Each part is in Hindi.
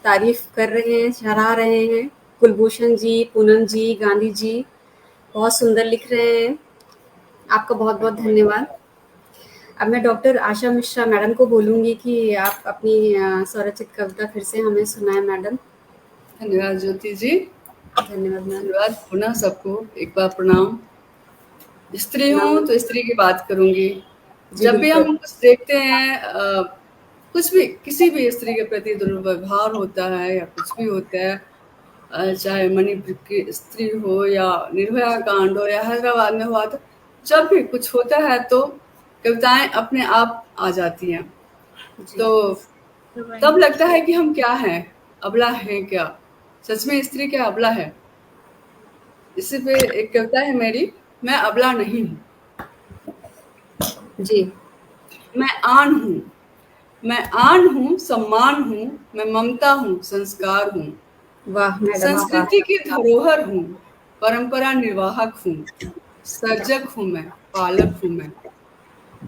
तारीफ कर रहे हैं, सराह रहे हैं। कुलभूषण जी, पूनम जी, गांधी जी बहुत सुंदर लिख रहे हैं। आपका बहुत बहुत धन्यवाद। अब मैं डॉक्टर आशा मिश्रा मैडम को बोलूंगी कि आप अपनी स्वरचित कविता फिर से हमें सुनाएं मैडम। धन्यवाद ज्योति जी। धन्यवाद मैम। धन्यवाद पुनः सबको एक बार प्रणाम। स्त्री हूँ तो स्त्री की बात करूंगी। जब भी हम कुछ देखते हैं कुछ भी किसी भी स्त्री के प्रति दुर्व्यवहार होता है या कुछ भी होता है, चाहे मणिपुर की स्त्री हो या निर्भया कांड हो या हैदराबाद में हुआ, तो जब भी कुछ होता है तो कविताएं अपने आप आ जाती हैं। तो तब लगता है कि हम क्या हैं, अबला हैं क्या, सच में स्त्री क्या अबला है। इसी पे एक कविता है मेरी, मैं अबला नहीं हूँ। जी। मैं आन हूँ, मैं आन हूँ, सम्मान हूँ, मैं ममता हूँ, संस्कार हूँ, वाह मैडम, संस्कृति की धरोहर हूँ, परंपरा निर्वाहक हूँ, सर्जक हूँ मैं, पालक हूँ मैं।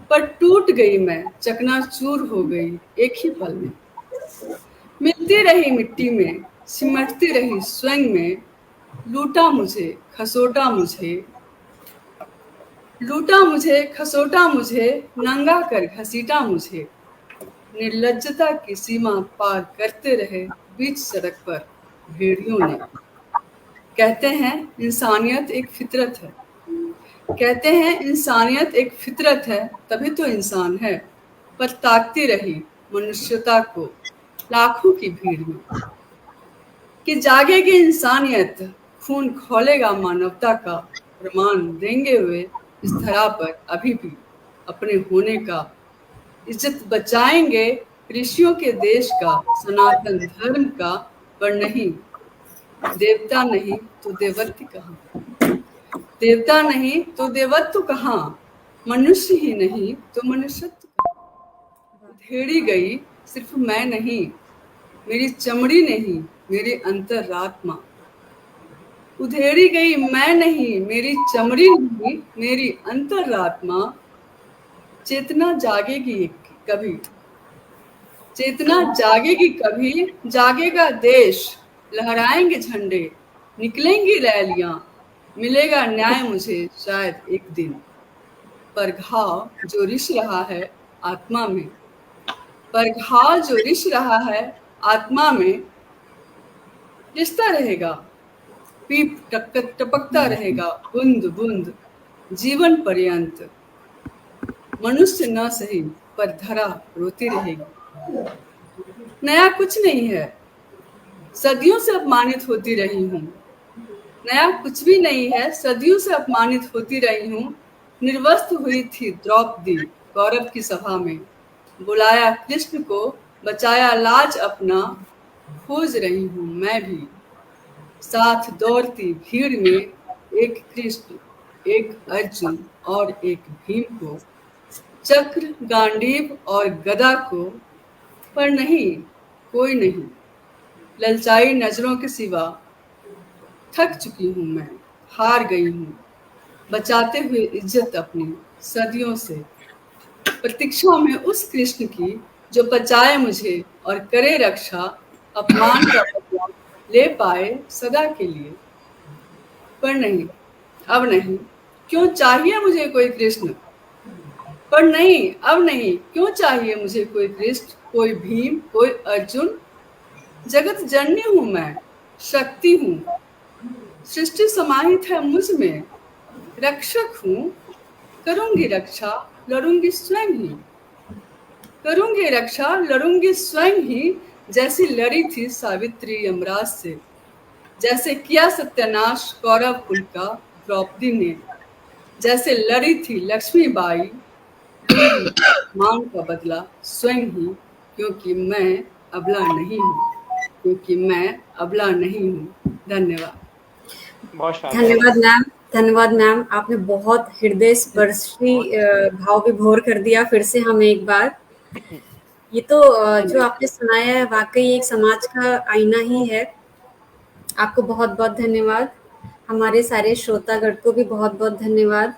पर टूट गई मैं, चकनाचूर हो गई एक ही पल में। मिलती रही मिट्टी में, सिमटती रही स्वयं में, लूटा मुझे, खसोटा मुझे, लूटा मुझे, खसोटा मुझे, नंगा कर घसीटा मुझे। निर्लज्जता की सीमा पार करते रहे बीच सड़क पर भेड़ियों ने। कहते हैं इंसानियत एक फितरत है, कहते हैं इंसानियत एक फितरत है, तभी तो इंसान है। पर ताकती रही मनुष्यता को लाखों की भीड़ में, कि जागेगी इंसानियत, खून खौलेगा मानवता का, प्रमाण देंगे हुए इस धरा पर अभी भी अपने होने का। इज्जत बचाएंगे ऋषियों के देश का, सनातन धर्म का। पर नहीं, देवता नहीं तो देवत्व कहाँ, देवता नहीं तो देवत्व कहाँ, मनुष्य ही नहीं तो मनुष्यत्व कहाँ। उधेड़ी गई सिर्फ मैं नहीं, मेरी चमड़ी नहीं, मेरी अंतरात्मा। उधेड़ी गई मैं नहीं, मेरी चमड़ी नहीं, मेरी अंतरात्मा। चेतना जागेगी कभी, चेतना जागेगी कभी, जागेगा देश, लहराएंगे झंडे, निकलेंगी रैलियां, मिलेगा न्याय मुझे शायद एक दिन। पर घाव जो रिस रहा है आत्मा में, पर घाव जो रिस रहा है आत्मा में, रिश्ता रहेगा, पीप टपकता रहेगा बूंद बूंद जीवन पर्यंत। मनुष्य न सही पर धरा रोती रहेगी। नया कुछ नहीं है, सदियों से अपमानित होती रही हूँ। नया कुछ भी नहीं है, सदियों से अपमानित होती रही हूँ। निर्वस्त्र हुई थी द्रौपदी कौरव की सभा में, बुलाया कृष्ण को, बचाया लाज अपना। खोज रही हूँ मैं भी साथ दौड़ती भीड़ में एक कृष्ण, एक अर्जुन और एक भीम को, चक्र गांडीव और गदा को। पर नहीं, कोई नहीं, ललचाई नजरों के सिवा। थक चुकी हूँ मैं, हार गई हूँ, बचाते हुए इज्जत अपनी सदियों से। प्रतीक्षा में उस कृष्ण की जो बचाए मुझे और करे रक्षा, अपमान का बदला ले पाए सदा के लिए। पर नहीं, अब नहीं, क्यों चाहिए मुझे कोई कृष्ण। पर नहीं, अब नहीं, क्यों चाहिए मुझे कोई कृष्ण, कोई भीम, कोई अर्जुन। जगत जननी हूँ मैं, शक्ति हूँ, सृष्टि समाहित है मुझ में। रक्षक हूँ, करूंगी रक्षा, लड़ूंगी स्वयं ही, करूंगी रक्षा, लड़ूंगी स्वयं ही। जैसी लड़ी थी सावित्री यमराज से, जैसे किया सत्यानाश कौरव कुल का द्रौपदी ने, जैसे लड़ी थी लक्ष्मीबाई, दूंगी मान का बदला स्वयं ही। क्योंकि मैं अबला नहीं हूँ, क्योंकि मैं अबला नहीं हूँ। धन्यवाद। धन्यवाद मैम, धन्यवाद मैम। आपने बहुत हृदय स्पर्शी भाव विभोर कर दिया फिर से हमें एक बार। ये तो जो आपने सुनाया है वाकई एक समाज का आईना ही है। आपको बहुत बहुत धन्यवाद। हमारे सारे श्रोतागण को भी बहुत बहुत धन्यवाद।